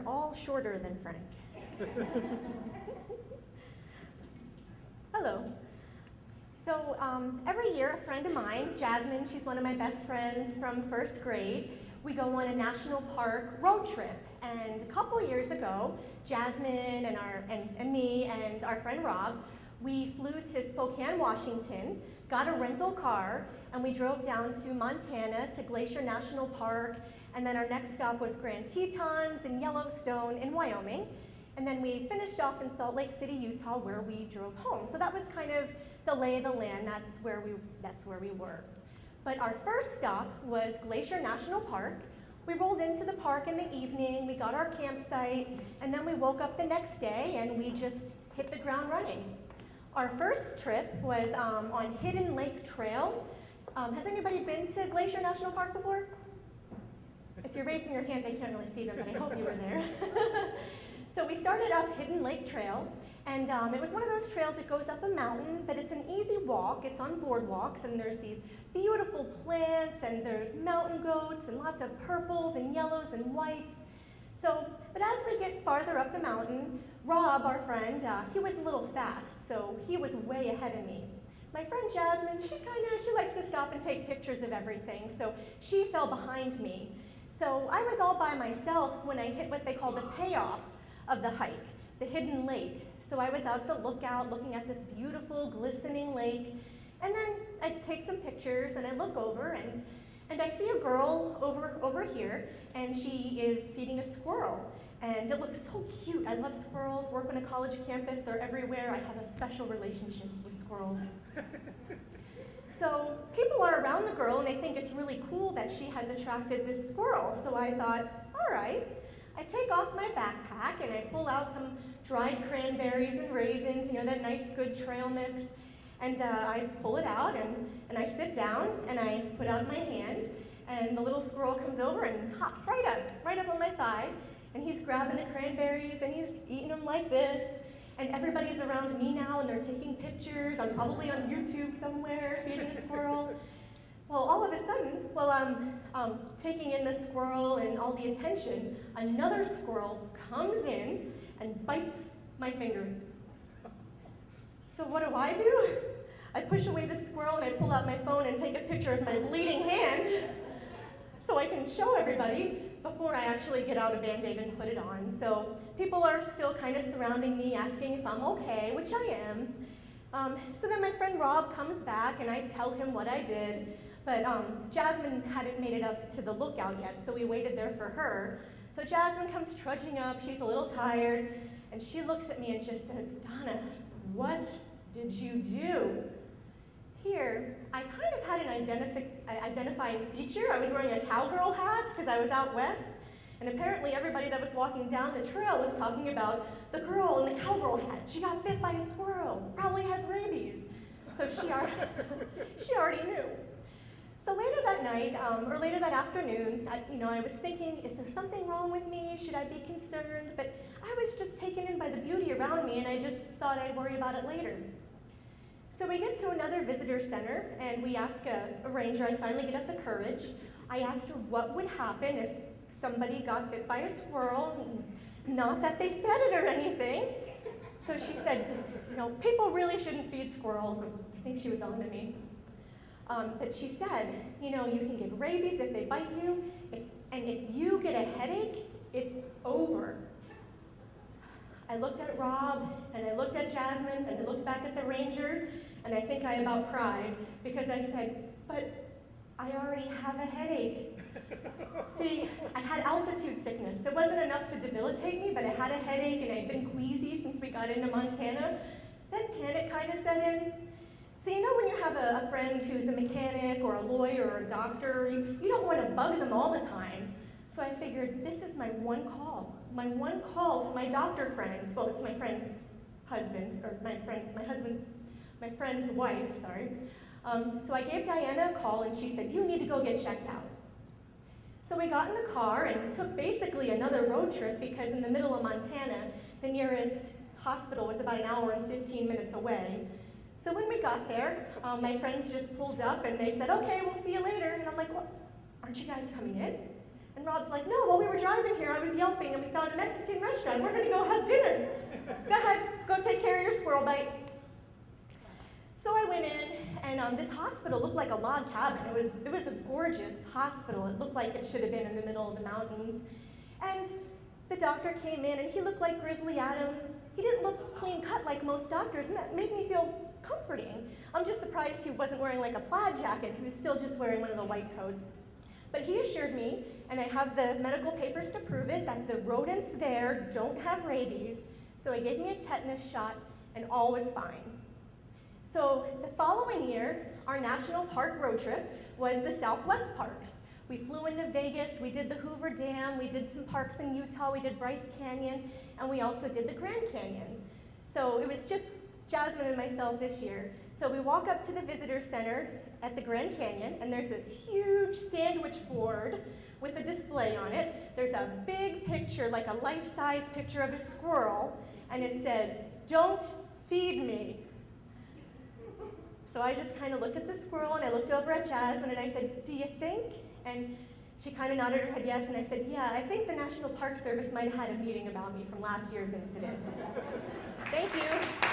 they're all shorter than Frank. Hello. So every year, a friend of mine, Jasmine, she's one of my best friends from first grade, we go on a national park road trip. And a couple years ago, Jasmine and me and our friend Rob, we flew to Spokane, Washington, got a rental car, and we drove down to Montana to Glacier National Park, and then our next stop was Grand Tetons and Yellowstone in Wyoming. And then we finished off in Salt Lake City, Utah, where we drove home. So that was kind of the lay of the land. That's where we were. But our first stop was Glacier National Park. We rolled into the park in the evening, we got our campsite, and then we woke up the next day and we just hit the ground running. Our first trip was on Hidden Lake Trail. Has anybody been to Glacier National Park before? If you're raising your hands, I can't really see them, but I hope you were there. So we started up Hidden Lake Trail, and it was one of those trails that goes up a mountain, but it's an easy walk. It's on boardwalks, and there's these beautiful plants, and there's mountain goats, and lots of purples and yellows and whites. But as we get farther up the mountain, Rob, our friend, he was a little fast, so he was way ahead of me. My friend Jasmine, she likes to stop and take pictures of everything, so she fell behind me. So I was all by myself when I hit what they call the payoff of the hike, the Hidden Lake. So I was out at the lookout looking at this beautiful, glistening lake, and then I take some pictures and I look over and I see a girl over here, and she is feeding a squirrel. And it looks so cute. I love squirrels, work on a college campus, they're everywhere. I have a special relationship with squirrels. So people are around the girl and they think it's really cool that she has attracted this squirrel. So I thought, all right. I take off my backpack and I pull out some dried cranberries and raisins, that nice good trail mix. And I pull it out and I sit down and I put out my hand, and the little squirrel comes over and hops right up on my thigh. And he's grabbing the cranberries and he's eating them like this. And everybody's around me now and they're taking pictures. I'm probably on YouTube somewhere feeding a squirrel. Well, all of a sudden, while I'm taking in the squirrel and all the attention, another squirrel comes in and bites my finger. So what do? I push away the squirrel and I pull out my phone and take a picture of my bleeding hand so I can show everybody before I actually get out a Band-Aid and put it on. So people are still kind of surrounding me, asking if I'm okay, which I am. So then my friend Rob comes back and I tell him what I did. But Jasmine hadn't made it up to the lookout yet, so we waited there for her. So Jasmine comes trudging up, she's a little tired, and she looks at me and just says, Donna, what did you do? Here, I kind of had an identifying feature. I was wearing a cowgirl hat because I was out west, and apparently everybody that was walking down the trail was talking about the girl in the cowgirl hat. She got bit by a squirrel, probably has rabies. So she already knew. So later that night, or later that afternoon, I was thinking, is there something wrong with me? Should I be concerned? But I was just taken in by the beauty around me, and I just thought I'd worry about it later. So we get to another visitor center, and we ask a ranger. I finally get up the courage. I asked her what would happen if somebody got bit by a squirrel, not that they fed it or anything. So she said, people really shouldn't feed squirrels. I think she was on to me. But she said, you can get rabies if they bite you, and if you get a headache, it's over. I looked at Rob, and I looked at Jasmine, and I looked back at the ranger, and I think I about cried, because I said, but I already have a headache. See, I had altitude sickness. It wasn't enough to debilitate me, but I had a headache, and I'd been queasy since we got into Montana. Then panic kind of set in. So when you have a friend who's a mechanic or a lawyer or a doctor, you don't want to bug them all the time. So I figured this is my one call to my doctor friend. Well, it's my friend's husband, or my friend's wife, sorry. So I gave Diana a call and she said, you need to go get checked out. So we got in the car and took basically another road trip because in the middle of Montana, the nearest hospital was about an hour and 15 minutes away. So when we got there, my friends just pulled up and they said, okay, we'll see you later. And I'm like, what? Aren't you guys coming in? And Rob's like, no, while we were driving here, I was yelping and we found a Mexican restaurant. We're gonna go have dinner. Go ahead, go take care of your squirrel bite. So I went in, and this hospital looked like a log cabin. It was a gorgeous hospital. It looked like it should have been in the middle of the mountains. And the doctor came in, and he looked like Grizzly Adams. He didn't look clean cut like most doctors, and that made me feel comforting. I'm just surprised he wasn't wearing like a plaid jacket. He was still just wearing one of the white coats. But he assured me, and I have the medical papers to prove it, that the rodents there don't have rabies. So he gave me a tetanus shot, and all was fine. So the following year, our national park road trip was the Southwest Parks. We flew into Vegas, we did the Hoover Dam, we did some parks in Utah, we did Bryce Canyon, and we also did the Grand Canyon. So it was just Jasmine and myself this year. So we walk up to the visitor center at the Grand Canyon, and there's this huge sandwich board with a display on it. There's a big picture, like a life-size picture of a squirrel, and it says, "Don't feed me." So I just kind of looked at the squirrel, and I looked over at Jasmine, and I said, "Do you think?" And she kind of nodded her head yes, and I said, "Yeah, I think the National Park Service might have had a meeting about me from last year's incident." Thank you.